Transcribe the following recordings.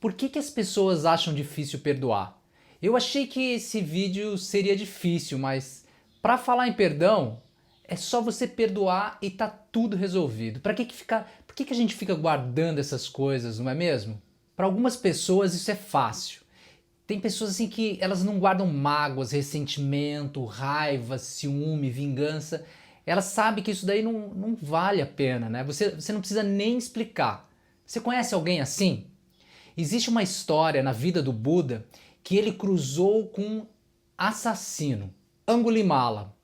Por que as pessoas acham difícil perdoar? Eu achei que esse vídeo seria difícil, mas para falar em perdão, é só você perdoar e tá tudo resolvido. Por que a gente fica guardando essas coisas, não é mesmo? Para algumas pessoas isso é fácil. Tem pessoas assim que elas não guardam mágoas, ressentimento, raiva, ciúme, vingança. Elas sabem que isso daí não vale a pena, né? Você não precisa nem explicar. Você conhece alguém assim? Existe uma história na vida do Buda que ele cruzou com um assassino, Angulimala.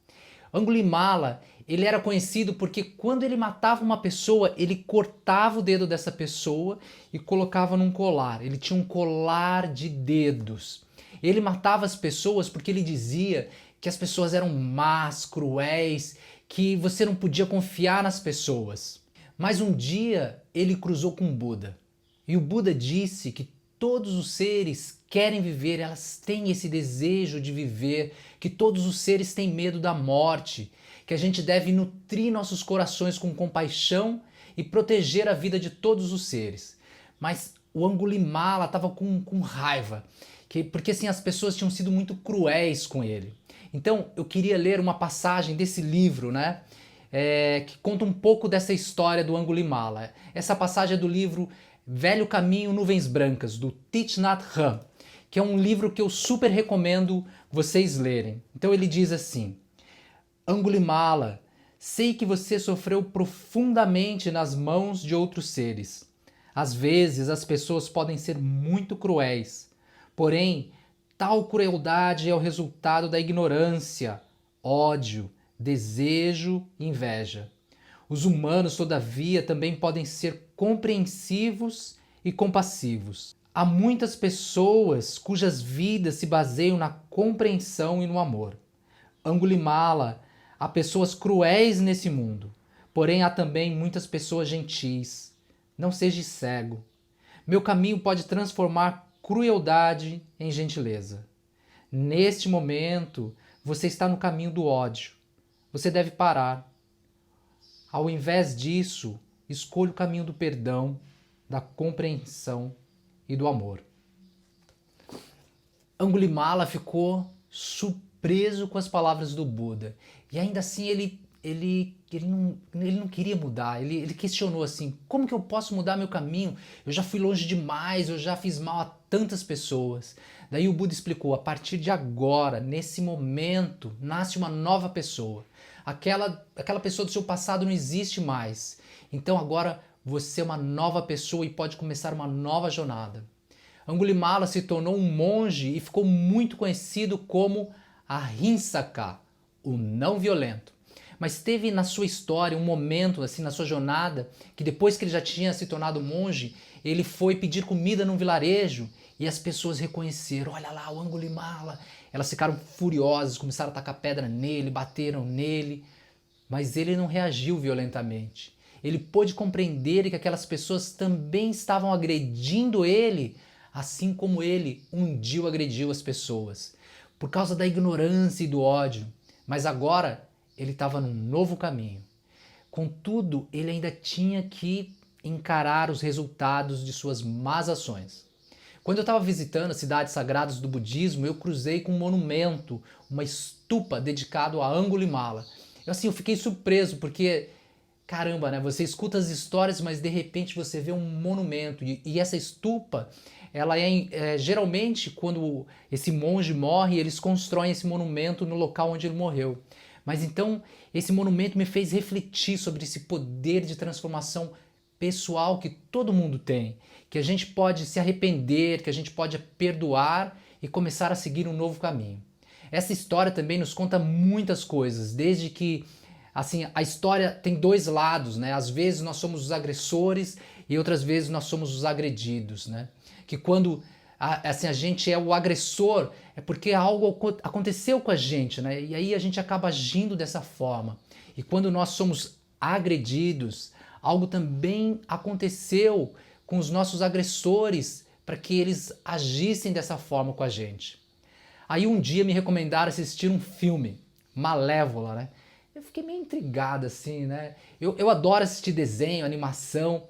Angulimala, ele era conhecido porque quando ele matava uma pessoa, ele cortava o dedo dessa pessoa e colocava num colar. Ele tinha um colar de dedos. Ele matava as pessoas porque ele dizia que as pessoas eram más, cruéis, que você não podia confiar nas pessoas. Mas um dia ele cruzou com o Buda. E o Buda disse que todos os seres querem viver, elas têm esse desejo de viver, que todos os seres têm medo da morte, que a gente deve nutrir nossos corações com compaixão e proteger a vida de todos os seres. Mas o Angulimala estava com raiva, porque assim as pessoas tinham sido muito cruéis com ele. Então eu queria ler uma passagem desse livro, né? Que conta um pouco dessa história do Angulimala. Essa passagem é do livro Velho Caminho, Nuvens Brancas, do Thich Nhat Hanh, que é um livro que eu super recomendo vocês lerem. Então ele diz assim: Angulimala, sei que você sofreu profundamente nas mãos de outros seres. Às vezes as pessoas podem ser muito cruéis, porém tal crueldade é o resultado da ignorância, ódio, desejo e inveja. Os humanos, todavia, também podem ser compreensivos e compassivos. Há muitas pessoas cujas vidas se baseiam na compreensão e no amor. Angulimala, há pessoas cruéis nesse mundo, porém há também muitas pessoas gentis. Não seja cego. Meu caminho pode transformar crueldade em gentileza. Neste momento, você está no caminho do ódio. Você deve parar. Ao invés disso, escolha o caminho do perdão, da compreensão e do amor. Angulimala ficou surpreso com as palavras do Buda. E ainda assim ele não queria mudar. Ele questionou assim: como que eu posso mudar meu caminho? Eu já fui longe demais, eu já fiz mal a tantas pessoas. Daí o Buda explicou: a partir de agora, nesse momento, nasce uma nova pessoa. Aquela pessoa do seu passado não existe mais. Então agora você é uma nova pessoa e pode começar uma nova jornada. Angulimala se tornou um monge e ficou muito conhecido como Ahimsaka, o não violento. Mas teve na sua história um momento, assim, na sua jornada, que depois que ele já tinha se tornado monge, ele foi pedir comida num vilarejo e as pessoas reconheceram: olha lá o Angulimala. Elas ficaram furiosas, começaram a tacar pedra nele, bateram nele, mas ele não reagiu violentamente. Ele pôde compreender que aquelas pessoas também estavam agredindo ele, assim como ele um dia agrediu as pessoas, por causa da ignorância e do ódio. Mas agora ele estava num novo caminho. Contudo, ele ainda tinha que encarar os resultados de suas más ações. Quando eu estava visitando as cidades sagradas do budismo, eu cruzei com um monumento, uma estupa dedicado a Angulimala. Eu fiquei surpreso porque, caramba, né? Você escuta as histórias, mas de repente você vê um monumento. E essa estupa, ela geralmente quando esse monge morre, eles constroem esse monumento no local onde ele morreu. Mas então esse monumento me fez refletir sobre esse poder de transformação pessoal que todo mundo tem, que a gente pode se arrepender, que a gente pode perdoar e começar a seguir um novo caminho. Essa história também nos conta muitas coisas, desde que assim, a história tem dois lados, né? Às vezes nós somos os agressores e outras vezes nós somos os agredidos, né? Que quando assim, a gente é o agressor, é porque algo aconteceu com a gente, né? E aí a gente acaba agindo dessa forma. E quando nós somos agredidos, algo também aconteceu com os nossos agressores para que eles agissem dessa forma com a gente. Aí um dia me recomendaram assistir um filme, Malévola, né? Eu fiquei meio intrigado assim, né? Eu adoro assistir desenho, animação,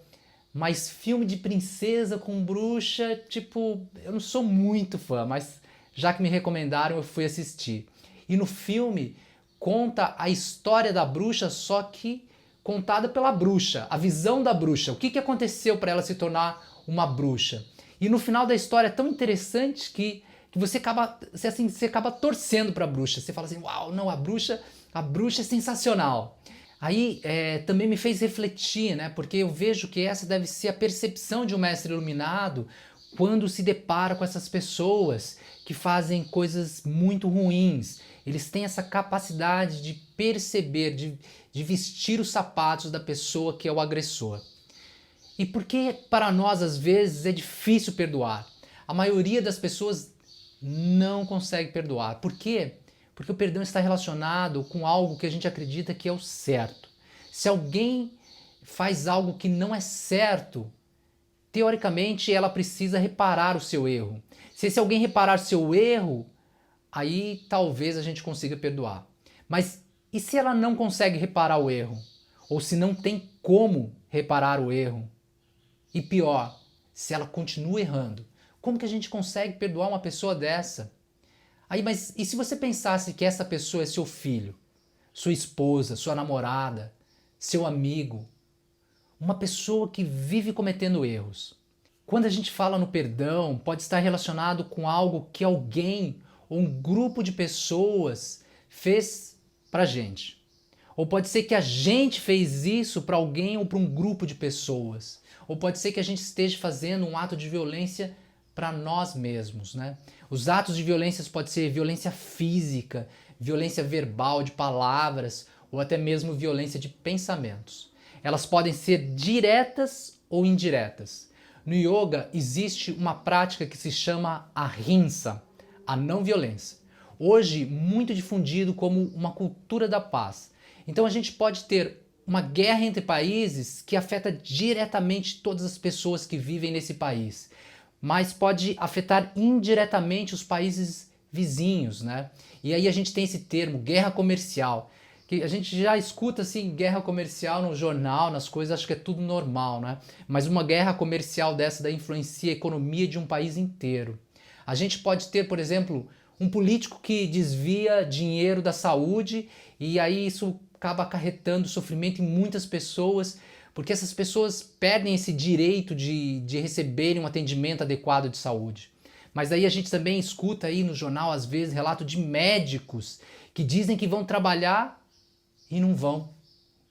Mas filme de princesa com bruxa, tipo, eu não sou muito fã, mas já que me recomendaram, eu fui assistir. E no filme conta a história da bruxa, só que contada pela bruxa, a visão da bruxa, o que aconteceu para ela se tornar uma bruxa. E no final da história é tão interessante que você acaba torcendo para a bruxa. Você fala assim, uau, não, a bruxa é sensacional. Aí também me fez refletir, né? Porque eu vejo que essa deve ser a percepção de um mestre iluminado quando se depara com essas pessoas que fazem coisas muito ruins. Eles têm essa capacidade de perceber, de vestir os sapatos da pessoa que é o agressor. E por que para nós às vezes é difícil perdoar? A maioria das pessoas não consegue perdoar. Por quê? Porque o perdão está relacionado com algo que a gente acredita que é o certo. Se alguém faz algo que não é certo, teoricamente ela precisa reparar o seu erro. Se esse alguém reparar seu erro, aí talvez a gente consiga perdoar. Mas e se ela não consegue reparar o erro? Ou se não tem como reparar o erro? E pior, se ela continua errando, como que a gente consegue perdoar uma pessoa dessa? Aí, mas e se você pensasse que essa pessoa é seu filho, sua esposa, sua namorada, seu amigo, uma pessoa que vive cometendo erros? Quando a gente fala no perdão, pode estar relacionado com algo que alguém ou um grupo de pessoas fez pra gente. Ou pode ser que a gente fez isso para alguém ou para um grupo de pessoas. Ou pode ser que a gente esteja fazendo um ato de violência para nós mesmos, né? Os atos de violência podem ser violência física, violência verbal, de palavras, ou até mesmo violência de pensamentos. Elas podem ser diretas ou indiretas. No yoga existe uma prática que se chama ahimsa, a não violência. Hoje muito difundido como uma cultura da paz. Então a gente pode ter uma guerra entre países que afeta diretamente todas as pessoas que vivem nesse país, mas pode afetar indiretamente os países vizinhos, né? E aí a gente tem esse termo, guerra comercial, que a gente já escuta assim, guerra comercial no jornal, nas coisas, acho que é tudo normal, né? Mas uma guerra comercial dessa daí influencia a economia de um país inteiro. A gente pode ter, por exemplo, um político que desvia dinheiro da saúde e aí isso acaba acarretando sofrimento em muitas pessoas, porque essas pessoas perdem esse direito de receberem um atendimento adequado de saúde. Mas aí a gente também escuta aí no jornal, às vezes, relato de médicos que dizem que vão trabalhar e não vão.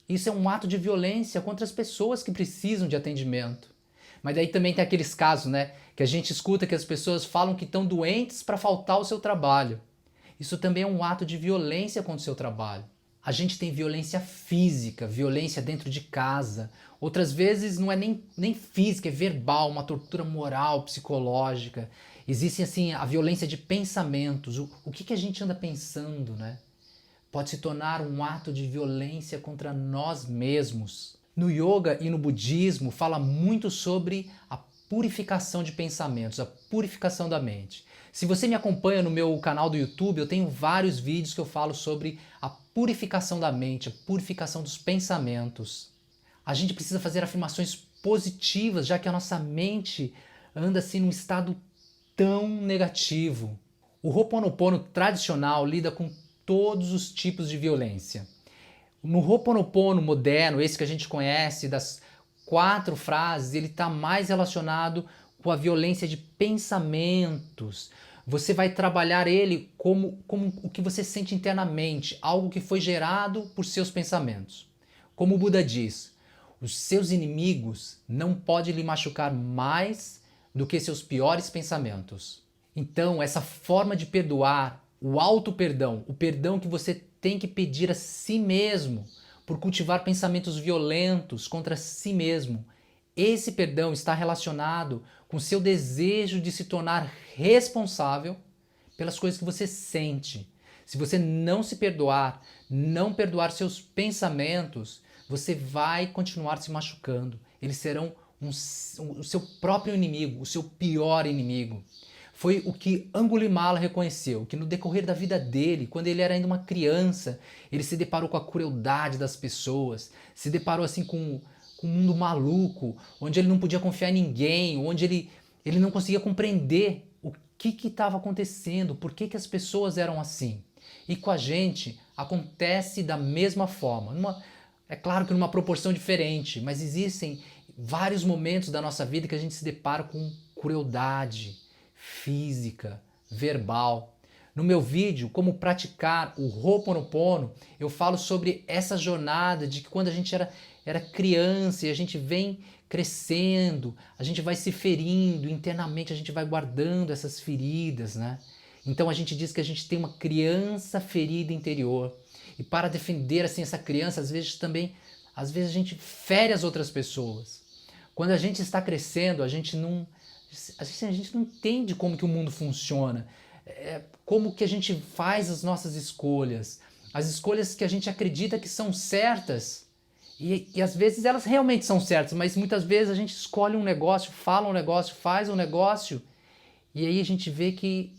Isso é um ato de violência contra as pessoas que precisam de atendimento. Mas daí também tem aqueles casos, né, que a gente escuta que as pessoas falam que estão doentes para faltar ao seu trabalho. Isso também é um ato de violência contra o seu trabalho. A gente tem violência física, violência dentro de casa. Outras vezes não é nem física, é verbal, uma tortura moral, psicológica. Existe assim a violência de pensamentos. O que a gente anda pensando, né? Pode se tornar um ato de violência contra nós mesmos. No yoga e no budismo fala muito sobre a purificação de pensamentos, a purificação da mente. Se você me acompanha no meu canal do YouTube, eu tenho vários vídeos que eu falo sobre a purificação da mente, a purificação dos pensamentos. A gente precisa fazer afirmações positivas, já que a nossa mente anda assim num estado tão negativo. O Ho'oponopono tradicional lida com todos os tipos de violência. No Ho'oponopono moderno, esse que a gente conhece, das 4 frases, ele está mais relacionado com a violência de pensamentos. Você vai trabalhar ele como o que você sente internamente, algo que foi gerado por seus pensamentos. Como o Buda diz, os seus inimigos não podem lhe machucar mais do que seus piores pensamentos. Então, essa forma de perdoar, o auto-perdão, o perdão que você tem que pedir a si mesmo por cultivar pensamentos violentos contra si mesmo, esse perdão está relacionado com seu desejo de se tornar responsável pelas coisas que você sente. Se você não se perdoar, não perdoar seus pensamentos, você vai continuar se machucando. Eles serão o seu próprio inimigo, o seu pior inimigo. Foi o que Angulimala reconheceu, que no decorrer da vida dele, quando ele era ainda uma criança, ele se deparou com a crueldade das pessoas, se deparou assim com com um mundo maluco, onde ele não podia confiar em ninguém, onde ele não conseguia compreender o que estava acontecendo, por que as pessoas eram assim. E com a gente acontece da mesma forma. É claro que numa proporção diferente, mas existem vários momentos da nossa vida que a gente se depara com crueldade física, verbal. No meu vídeo, como praticar o Ho'oponopono, eu falo sobre essa jornada de que quando a gente era criança e a gente vem crescendo, a gente vai se ferindo internamente, a gente vai guardando essas feridas, né? Então a gente diz que a gente tem uma criança ferida interior. E para defender assim essa criança, às vezes a gente fere as outras pessoas. Quando a gente está crescendo, a gente não entende como que o mundo funciona, como que a gente faz as nossas escolhas, as escolhas que a gente acredita que são certas, e às vezes elas realmente são certas, mas muitas vezes a gente escolhe um negócio, fala um negócio, faz um negócio, e aí a gente vê que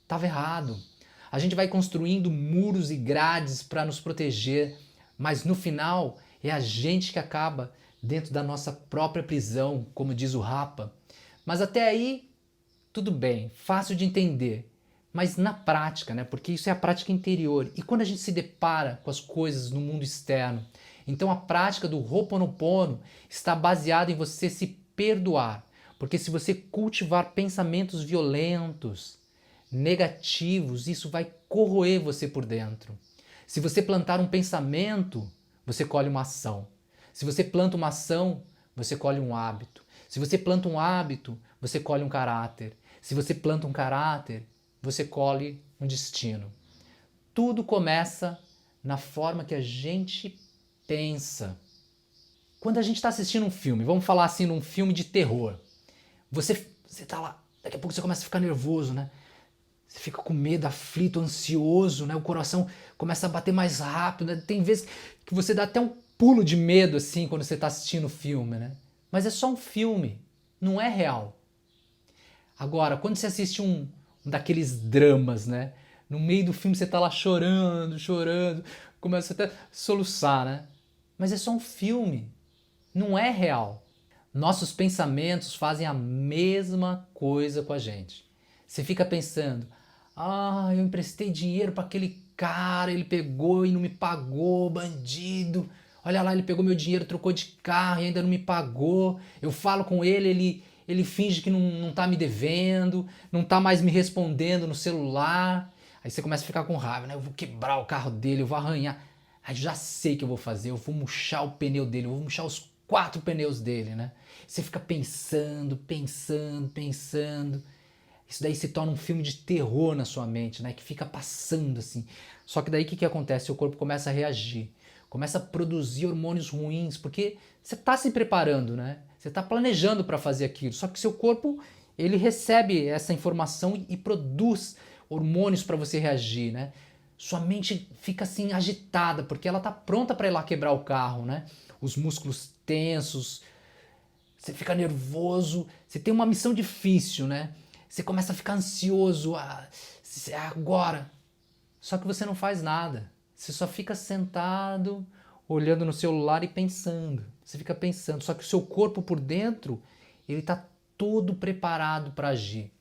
estava errado. A gente vai construindo muros e grades para nos proteger, mas no final é a gente que acaba dentro da nossa própria prisão, como diz o Rapa. Mas até aí, tudo bem, fácil de entender. Mas na prática, né? Porque isso é a prática interior. E quando a gente se depara com as coisas no mundo externo, então a prática do Ho'oponopono está baseada em você se perdoar. Porque se você cultivar pensamentos violentos, negativos, isso vai corroer você por dentro. Se você plantar um pensamento, você colhe uma ação. Se você planta uma ação, você colhe um hábito. Se você planta um hábito, você colhe um caráter. Se você planta um caráter, você colhe um destino. Tudo começa na forma que a gente pensa. Quando a gente está assistindo um filme, vamos falar assim, num filme de terror, você tá lá, daqui a pouco você começa a ficar nervoso, né? Você fica com medo, aflito, ansioso, né? O coração começa a bater mais rápido, né? Tem vezes que você dá até um pulo de medo assim quando você está assistindo o filme, né? Mas é só um filme, não é real. Agora, quando você assiste um daqueles dramas, né? No meio do filme você tá lá chorando, começa até a soluçar, né? Mas é só um filme, não é real. Nossos pensamentos fazem a mesma coisa com a gente. Você fica pensando, eu emprestei dinheiro para aquele cara, ele pegou e não me pagou, bandido. Olha lá, ele pegou meu dinheiro, trocou de carro e ainda não me pagou. Eu falo com ele finge que não tá me devendo, não tá mais me respondendo no celular. Aí você começa a ficar com raiva, né? Eu vou quebrar o carro dele, eu vou arranhar. Aí já sei o que eu vou fazer, eu vou murchar o pneu dele, eu vou murchar os 4 pneus dele, né? Você fica pensando. Isso daí se torna um filme de terror na sua mente, né? Que fica passando assim. Só que daí o que acontece? O corpo começa a reagir, começa a produzir hormônios ruins, porque você está se preparando, né? Você está planejando para fazer aquilo. Só que seu corpo, ele recebe essa informação e produz hormônios para você reagir, né? Sua mente fica assim agitada, porque ela está pronta para ir lá quebrar o carro, né? Os músculos tensos, você fica nervoso, você tem uma missão difícil, né? Você começa a ficar ansioso, agora. Só que você não faz nada. Você só fica sentado, olhando no celular e pensando. Você fica pensando, só que o seu corpo por dentro, ele está todo preparado para agir.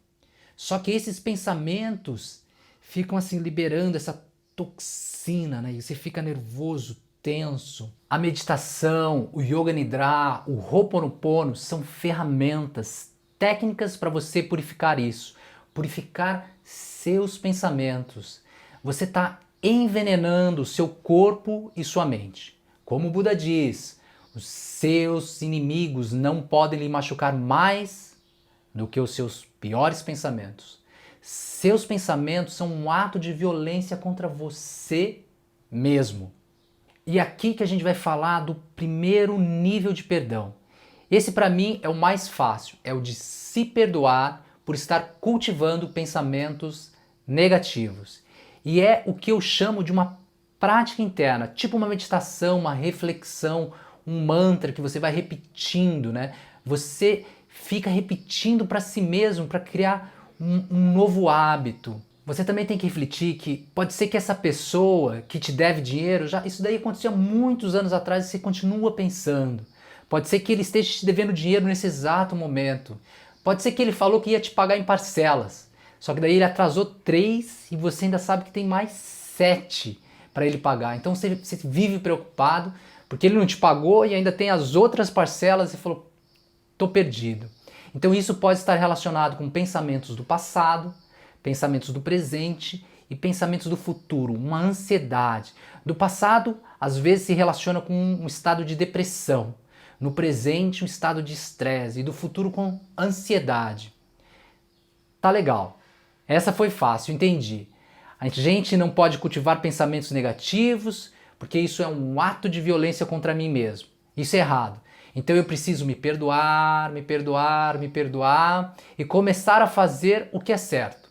Só que esses pensamentos ficam assim liberando essa toxina, né? E você fica nervoso, tenso. A meditação, o Yoga Nidra, o Ho'oponopono são ferramentas, técnicas para você purificar isso, purificar seus pensamentos. Você está envenenando o seu corpo e sua mente. Como o Buda diz, os seus inimigos não podem lhe machucar mais do que os seus piores pensamentos. Seus pensamentos são um ato de violência contra você mesmo. E aqui que a gente vai falar do primeiro nível de perdão. Esse para mim é o mais fácil, é o de se perdoar por estar cultivando pensamentos negativos. E é o que eu chamo de uma prática interna, tipo uma meditação, uma reflexão, um mantra que você vai repetindo, né? Você fica repetindo para si mesmo para criar um novo hábito. Você também tem que refletir que pode ser que essa pessoa que te deve dinheiro, isso daí aconteceu há muitos anos atrás e você continua pensando. Pode ser que ele esteja te devendo dinheiro nesse exato momento. Pode ser que ele falou que ia te pagar em parcelas. Só que daí ele atrasou 3 e você ainda sabe que tem mais 7 para ele pagar. Então você vive preocupado porque ele não te pagou e ainda tem as outras parcelas e falou, tô perdido. Então isso pode estar relacionado com pensamentos do passado, pensamentos do presente e pensamentos do futuro, uma ansiedade. Do passado, às vezes se relaciona com um estado de depressão. No presente, um estado de estresse e do futuro com ansiedade. Tá legal. Essa foi fácil, entendi. A gente não pode cultivar pensamentos negativos, porque isso é um ato de violência contra mim mesmo. Isso é errado. Então eu preciso me perdoar, me perdoar, me perdoar e começar a fazer o que é certo.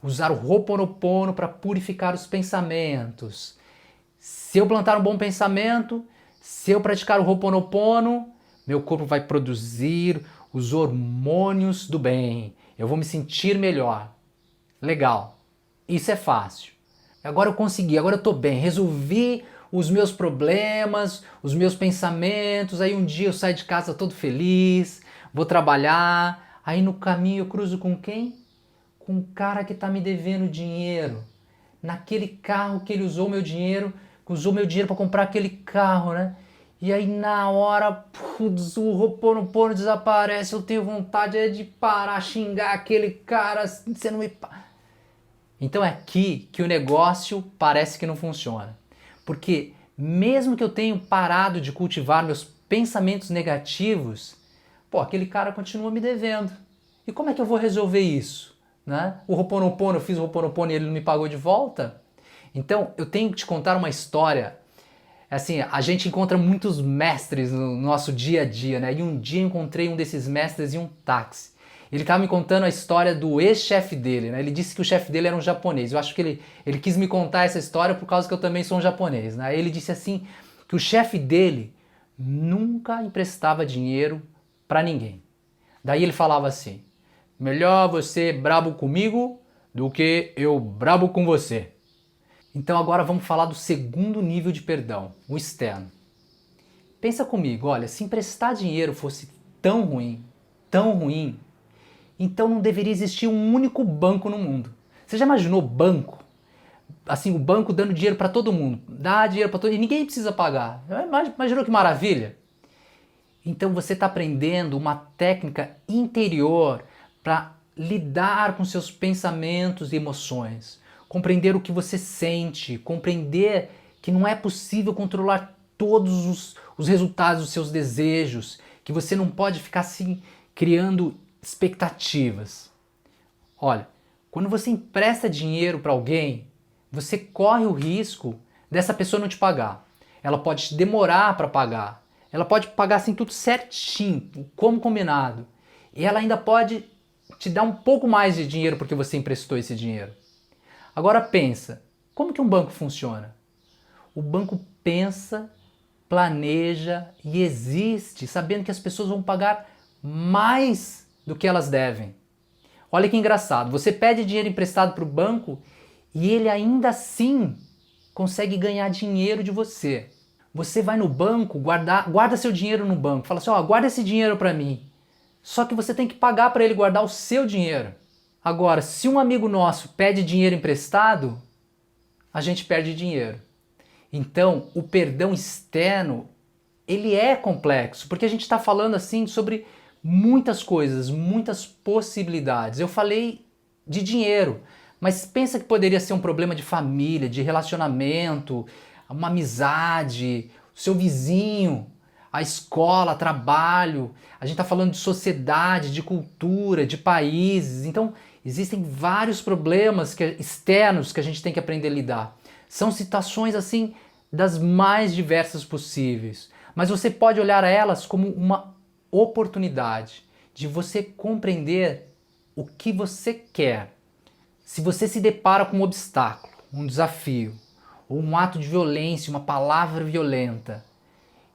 Usar o Ho'oponopono para purificar os pensamentos. Se eu plantar um bom pensamento, se eu praticar o Ho'oponopono, meu corpo vai produzir os hormônios do bem. Eu vou me sentir melhor. Legal. Isso é fácil. Agora eu consegui, agora eu estou bem. Resolvi os meus problemas, os meus pensamentos. Aí um dia eu saio de casa todo feliz, vou trabalhar. Aí no caminho eu cruzo com quem? Com um cara que está me devendo dinheiro. Naquele carro que ele usou meu dinheiro para comprar aquele carro, né? E aí na hora, putz, o Ho'oponopono desaparece, eu tenho vontade de parar, xingar aquele cara, você não me... Então é aqui que o negócio parece que não funciona. Porque mesmo que eu tenha parado de cultivar meus pensamentos negativos, aquele cara continua me devendo. E como é que eu vou resolver isso? Né? O Ho'oponopono, eu fiz o Ho'oponopono e ele não me pagou de volta? Então eu tenho que te contar uma história. Assim, a gente encontra muitos mestres no nosso dia a dia, né? E um dia eu encontrei um desses mestres em um táxi. Ele estava me contando a história do ex-chefe dele, né? Ele disse que o chefe dele era um japonês. Eu acho que ele quis me contar essa história por causa que eu também sou um japonês, né? Ele disse assim, que o chefe dele nunca emprestava dinheiro para ninguém. Daí ele falava assim, melhor você brabo comigo do que eu brabo com você. Então agora vamos falar do segundo nível de perdão, o externo. Pensa comigo, olha, se emprestar dinheiro fosse tão ruim, então não deveria existir um único banco no mundo. Você já imaginou banco? Assim, o banco dando dinheiro para todo mundo, dá dinheiro para todo mundo e ninguém precisa pagar. Imaginou que maravilha? Então você está aprendendo uma técnica interior para lidar com seus pensamentos e emoções. Compreender o que você sente, compreender que não é possível controlar todos os resultados dos seus desejos, que você não pode ficar assim criando expectativas. Olha, quando você empresta dinheiro para alguém, você corre o risco dessa pessoa não te pagar. Ela pode te demorar para pagar. Ela pode pagar assim tudo certinho, como combinado. E ela ainda pode te dar um pouco mais de dinheiro porque você emprestou esse dinheiro. Agora pensa, como que um banco funciona? O banco pensa, planeja e existe sabendo que as pessoas vão pagar mais do que elas devem. Olha que engraçado, você pede dinheiro emprestado para o banco e ele ainda assim consegue ganhar dinheiro de você. Você vai no banco, guarda seu dinheiro no banco, fala assim, guarda esse dinheiro para mim. Só que você tem que pagar para ele guardar o seu dinheiro. Agora, se um amigo nosso pede dinheiro emprestado, a gente perde dinheiro. Então, o perdão externo, ele é complexo, porque a gente está falando assim sobre muitas coisas, muitas possibilidades. Eu falei de dinheiro, mas pensa que poderia ser um problema de família, de relacionamento, uma amizade, o seu vizinho, a escola, trabalho. A gente está falando de sociedade, de cultura, de países. Então, existem vários problemas externos que a gente tem que aprender a lidar. São situações assim das mais diversas possíveis. Mas você pode olhar elas como uma oportunidade de você compreender o que você quer. Se você se depara com um obstáculo, um desafio, ou um ato de violência, uma palavra violenta,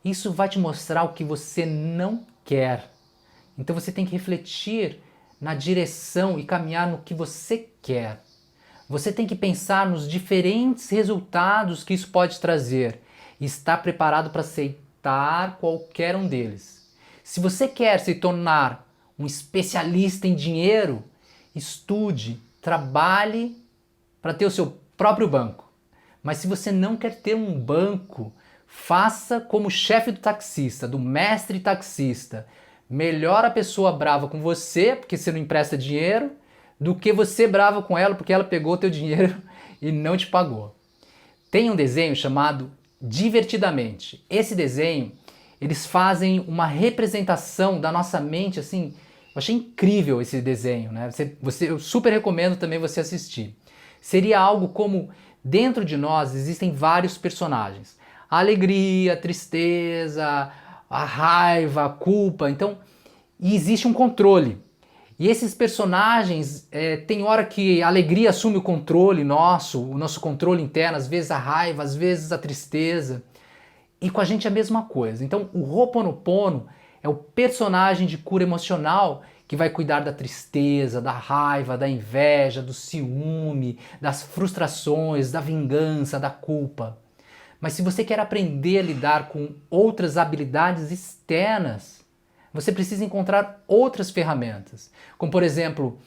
isso vai te mostrar o que você não quer. Então você tem que refletir na direção e caminhar no que você quer. Você tem que pensar nos diferentes resultados que isso pode trazer e estar preparado para aceitar qualquer um deles. Se você quer se tornar um especialista em dinheiro, estude, trabalhe para ter o seu próprio banco. Mas se você não quer ter um banco, faça como o chefe do taxista, do mestre taxista. Melhor a pessoa brava com você, porque você não empresta dinheiro, do que você brava com ela, porque ela pegou o teu dinheiro e não te pagou. Tem um desenho chamado Divertidamente. Esse desenho, eles fazem uma representação da nossa mente, assim, eu achei incrível esse desenho, né? Eu super recomendo também você assistir. Seria algo como, dentro de nós existem vários personagens. A alegria, a tristeza, a raiva, a culpa, então, e existe um controle. E esses personagens, tem hora que a alegria assume o controle nosso, o nosso controle interno, às vezes a raiva, às vezes a tristeza. E com a gente é a mesma coisa. Então o Ho'oponopono é o personagem de cura emocional que vai cuidar da tristeza, da raiva, da inveja, do ciúme, das frustrações, da vingança, da culpa. Mas se você quer aprender a lidar com outras habilidades externas, você precisa encontrar outras ferramentas, como por exemplo,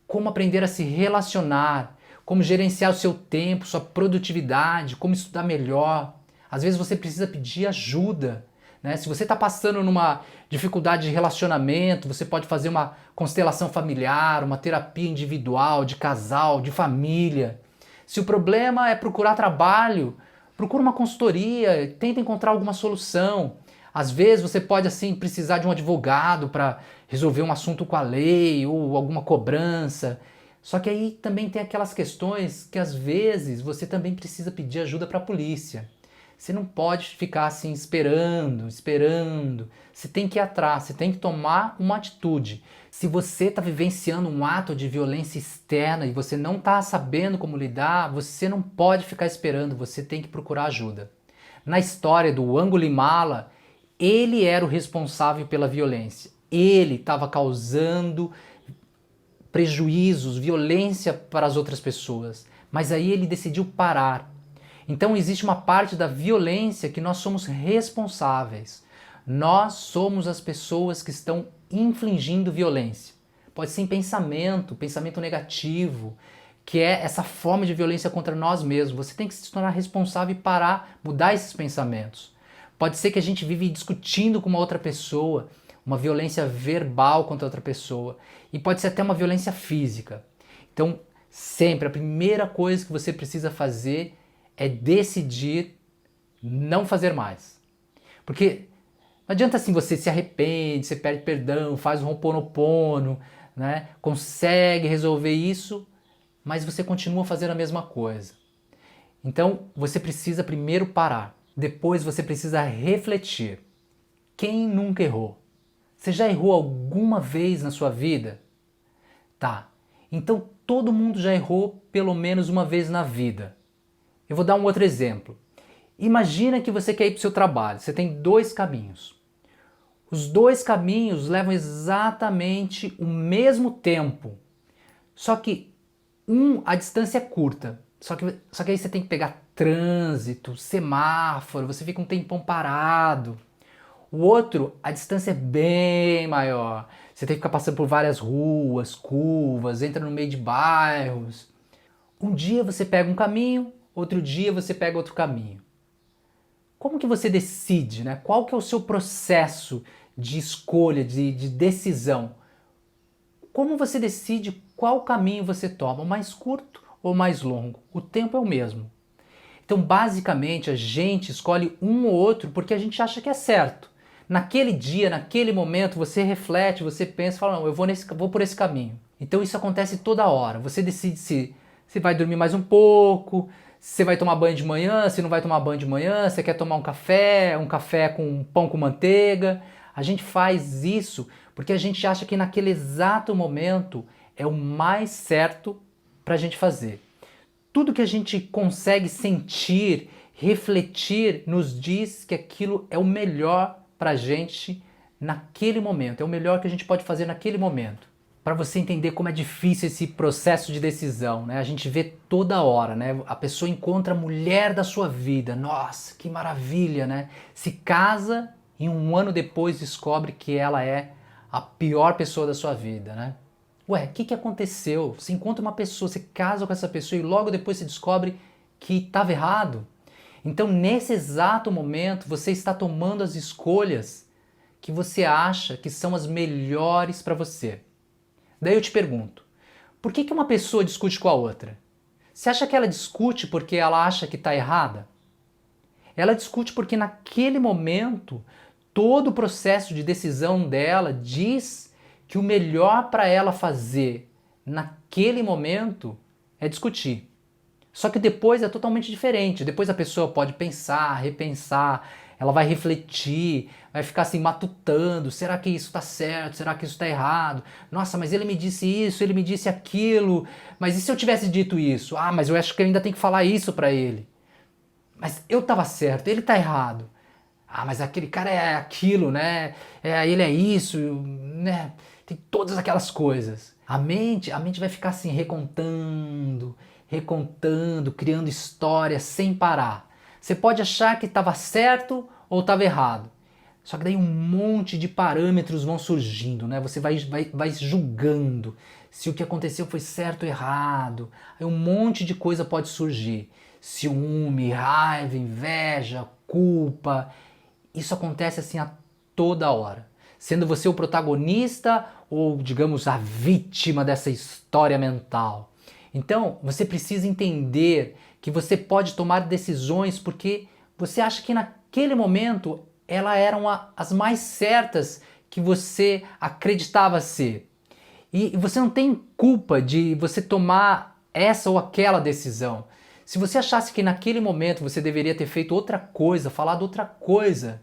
como aprender a se relacionar, como gerenciar o seu tempo, sua produtividade, como estudar melhor. Às vezes você precisa pedir ajuda, né? Se você está passando numa dificuldade de relacionamento, você pode fazer uma constelação familiar, uma terapia individual, de casal, de família. Se o problema é procurar trabalho, procura uma consultoria, tenta encontrar alguma solução. Às vezes você pode assim precisar de um advogado para resolver um assunto com a lei ou alguma cobrança. Só que aí também tem aquelas questões que às vezes você também precisa pedir ajuda para a polícia. Você não pode ficar assim esperando. Você tem que ir atrás, você tem que tomar uma atitude. Se você está vivenciando um ato de violência externa e você não está sabendo como lidar, você não pode ficar esperando, você tem que procurar ajuda. Na história do Angulimala, ele era o responsável pela violência. Ele estava causando prejuízos, violência para as outras pessoas. Mas aí ele decidiu parar. Então existe uma parte da violência que nós somos responsáveis. Nós somos as pessoas que estão infligindo violência. Pode ser em pensamento negativo, que é essa forma de violência contra nós mesmos. Você tem que se tornar responsável e parar, mudar esses pensamentos. Pode ser que a gente vive discutindo com uma outra pessoa, uma violência verbal contra outra pessoa. E pode ser até uma violência física. Então, sempre, a primeira coisa que você precisa fazer é decidir não fazer mais. Porque não adianta assim, você se arrepende, você pede perdão, faz um Ho'oponopono, né? Consegue resolver isso, mas você continua fazendo a mesma coisa. Então, você precisa primeiro parar. Depois você precisa refletir. Quem nunca errou? Você já errou alguma vez na sua vida? Tá. Então todo mundo já errou pelo menos uma vez na vida. Eu vou dar um outro exemplo. Imagina que você quer ir para o seu trabalho. Você tem dois caminhos. Os dois caminhos levam exatamente o mesmo tempo. Só que a distância é curta. Só que aí você tem que pegar trânsito, semáforo, você fica um tempão parado. O outro, a distância é bem maior. Você tem que ficar passando por várias ruas, curvas, entra no meio de bairros. Um dia você pega um caminho, outro dia você pega outro caminho. Como que você decide, né? Qual que é o seu processo de escolha, de decisão? Como você decide qual caminho você toma, o mais curto ou mais longo? O tempo é o mesmo. Então, basicamente, a gente escolhe um ou outro porque a gente acha que é certo. Naquele dia, naquele momento, você reflete, você pensa, fala, não, eu vou por esse caminho. Então isso acontece toda hora. Você decide se vai dormir mais um pouco, se você vai tomar banho de manhã, se não vai tomar banho de manhã, se quer tomar um café com pão com manteiga. A gente faz isso porque a gente acha que naquele exato momento é o mais certo para a gente fazer. Tudo que a gente consegue sentir, refletir, nos diz que aquilo é o melhor para a gente naquele momento, é o melhor que a gente pode fazer naquele momento. Para você entender como é difícil esse processo de decisão, né? A gente vê toda hora, né? A pessoa encontra a mulher da sua vida, nossa, que maravilha, né? Se casa e um ano depois descobre que ela é a pior pessoa da sua vida, né? Ué, o que aconteceu? Você encontra uma pessoa, você casa com essa pessoa e logo depois você descobre que estava errado. Então, nesse exato momento, você está tomando as escolhas que você acha que são as melhores para você. Daí eu te pergunto, por que uma pessoa discute com a outra? Você acha que ela discute porque ela acha que está errada? Ela discute porque naquele momento todo o processo de decisão dela diz que o melhor para ela fazer naquele momento é discutir. Só que depois é totalmente diferente. Depois a pessoa pode pensar, repensar, ela vai refletir, vai ficar assim matutando, será que isso está certo, será que isso está errado? Nossa, mas ele me disse isso, ele me disse aquilo, mas e se eu tivesse dito isso? Ah, mas eu acho que eu ainda tenho que falar isso para ele. Mas eu estava certo, ele está errado. Ah, mas aquele cara é aquilo, né? Ele é isso, né? Tem todas aquelas coisas. A mente vai ficar assim recontando, recontando, criando histórias sem parar. Você pode achar que estava certo ou estava errado. Só que daí um monte de parâmetros vão surgindo, né? Você vai julgando se o que aconteceu foi certo ou errado. Aí um monte de coisa pode surgir. Ciúme, raiva, inveja, culpa. Isso acontece assim a toda hora. Sendo você o protagonista ou, digamos, a vítima dessa história mental. Então, você precisa entender que você pode tomar decisões porque você acha que naquele momento elas eram as mais certas que você acreditava ser. E você não tem culpa de você tomar essa ou aquela decisão. Se você achasse que naquele momento você deveria ter feito outra coisa, falado outra coisa,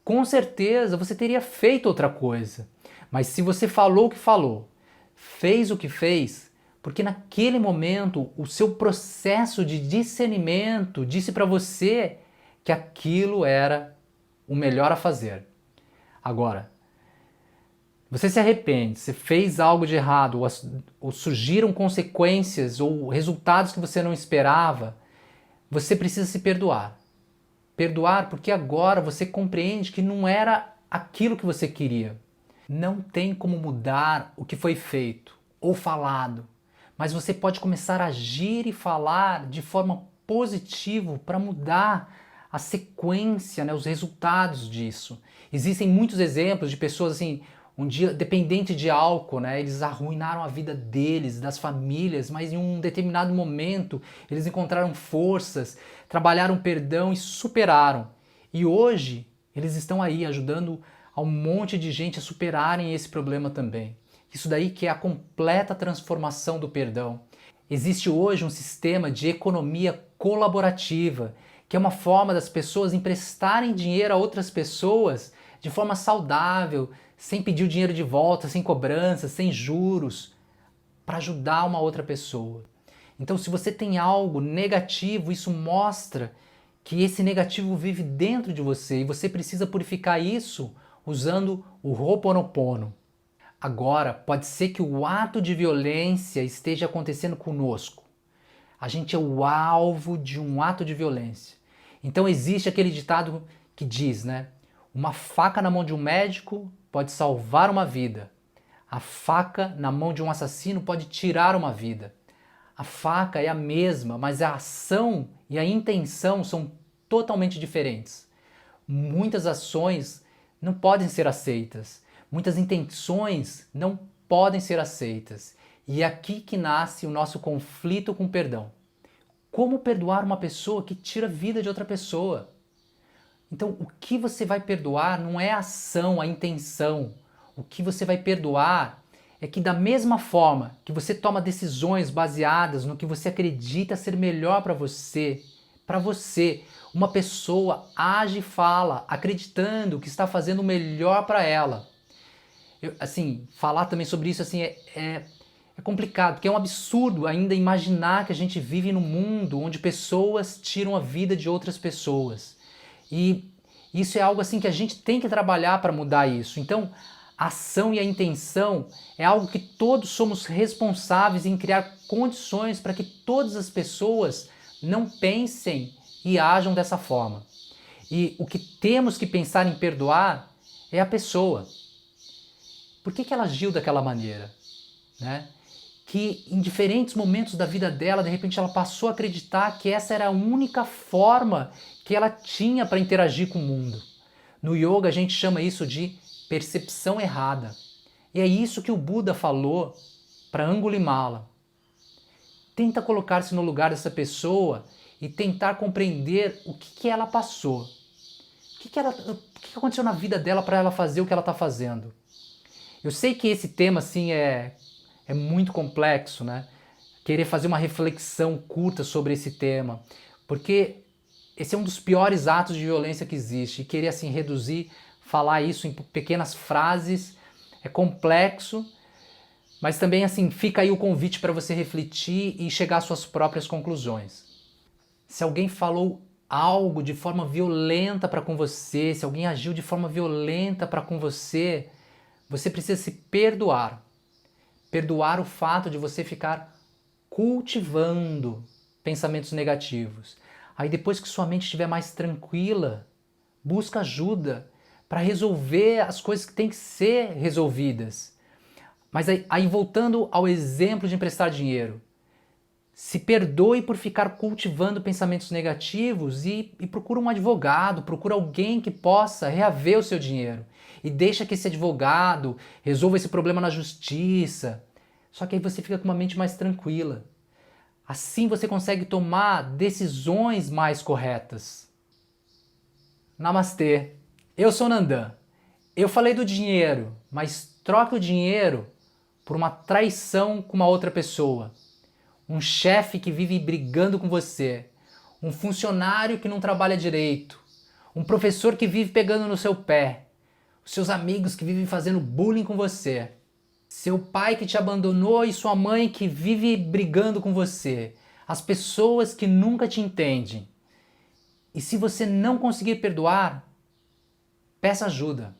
com certeza você teria feito outra coisa. Mas se você falou o que falou, fez o que fez, porque naquele momento o seu processo de discernimento disse para você que aquilo era o melhor a fazer. Agora, você se arrepende, você fez algo de errado, ou surgiram consequências ou resultados que você não esperava, você precisa se perdoar. Perdoar porque agora você compreende que não era aquilo que você queria. Não tem como mudar o que foi feito ou falado, mas você pode começar a agir e falar de forma positiva para mudar a sequência, né, os resultados disso. Existem muitos exemplos de pessoas assim, um dia dependente de álcool, né, eles arruinaram a vida deles, das famílias, mas em um determinado momento eles encontraram forças, trabalharam perdão e superaram. E hoje eles estão aí ajudando a um monte de gente a superarem esse problema também. Isso daí que é a completa transformação do perdão. Existe hoje um sistema de economia colaborativa, que é uma forma das pessoas emprestarem dinheiro a outras pessoas de forma saudável, sem pedir o dinheiro de volta, sem cobrança, sem juros, para ajudar uma outra pessoa. Então, se você tem algo negativo, isso mostra que esse negativo vive dentro de você e você precisa purificar isso usando o Ho'oponopono. Agora, pode ser que o ato de violência esteja acontecendo conosco. A gente é o alvo de um ato de violência. Então existe aquele ditado que diz, né? Uma faca na mão de um médico pode salvar uma vida. A faca na mão de um assassino pode tirar uma vida. A faca é a mesma, mas a ação e a intenção são totalmente diferentes. Muitas ações não podem ser aceitas. Muitas intenções não podem ser aceitas. E é aqui que nasce o nosso conflito com o perdão. Como perdoar uma pessoa que tira a vida de outra pessoa? Então, o que você vai perdoar não é a ação, a intenção. O que você vai perdoar é que da mesma forma que você toma decisões baseadas no que você acredita ser melhor para você, uma pessoa age e fala acreditando que está fazendo o melhor para ela. Falar também sobre isso é complicado, porque é um absurdo ainda imaginar que a gente vive num mundo onde pessoas tiram a vida de outras pessoas. E isso é algo assim que a gente tem que trabalhar para mudar isso. Então, a ação e a intenção é algo que todos somos responsáveis em criar condições para que todas as pessoas não pensem e ajam dessa forma. E o que temos que pensar em perdoar é a pessoa. Por que ela agiu daquela maneira? Né? Que em diferentes momentos da vida dela, de repente ela passou a acreditar que essa era a única forma que ela tinha para interagir com o mundo. No yoga a gente chama isso de percepção errada. E é isso que o Buda falou para Angulimala. Tenta colocar-se no lugar dessa pessoa e tentar compreender o que ela passou. O que aconteceu na vida dela para ela fazer o que ela está fazendo. Eu sei que esse tema assim é muito complexo, né? Querer fazer uma reflexão curta sobre esse tema, porque esse é um dos piores atos de violência que existe. E querer assim reduzir, falar isso em pequenas frases é complexo, mas também assim fica aí o convite para você refletir e chegar às suas próprias conclusões. Se alguém falou algo de forma violenta para com você, se alguém agiu de forma violenta para com você, você precisa se perdoar. Perdoar o fato de você ficar cultivando pensamentos negativos. Aí depois que sua mente estiver mais tranquila, busca ajuda para resolver as coisas que têm que ser resolvidas. Mas aí voltando ao exemplo de emprestar dinheiro, se perdoe por ficar cultivando pensamentos negativos e procura um advogado, procura alguém que possa reaver o seu dinheiro. E deixa que esse advogado resolva esse problema na justiça. Só que aí você fica com uma mente mais tranquila. Assim você consegue tomar decisões mais corretas. Namastê. Eu sou Nandan. Eu falei do dinheiro, mas troque o dinheiro por uma traição com uma outra pessoa. Um chefe que vive brigando com você. Um funcionário que não trabalha direito. Um professor que vive pegando no seu pé. Os seus amigos que vivem fazendo bullying com você. Seu pai que te abandonou e sua mãe que vive brigando com você. As pessoas que nunca te entendem. E se você não conseguir perdoar, peça ajuda.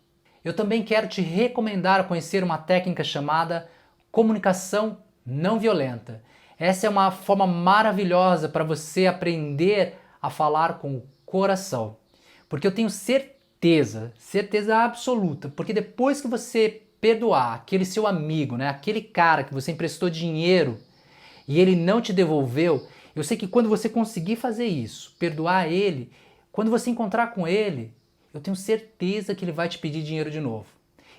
Eu também quero te recomendar conhecer uma técnica chamada comunicação não violenta. Essa é uma forma maravilhosa para você aprender a falar com o coração. Porque eu tenho certeza absoluta, porque depois que você perdoar aquele seu amigo, né, aquele cara que você emprestou dinheiro e ele não te devolveu, eu sei que quando você conseguir fazer isso, perdoar ele, quando você encontrar com ele, eu tenho certeza que ele vai te pedir dinheiro de novo.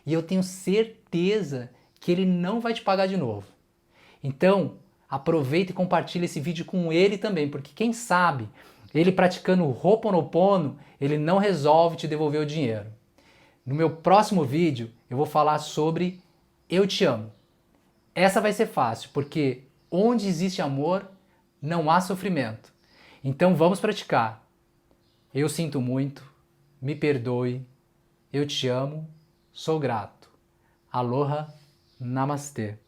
E eu tenho certeza que ele não vai te pagar de novo. Então, aproveita e compartilha esse vídeo com ele também, porque quem sabe, ele praticando o Ho'oponopono, ele não resolve te devolver o dinheiro. No meu próximo vídeo, eu vou falar sobre Eu Te Amo. Essa vai ser fácil, porque onde existe amor, não há sofrimento. Então vamos praticar. Eu sinto muito, me perdoe, eu te amo, sou grato. Aloha, namastê.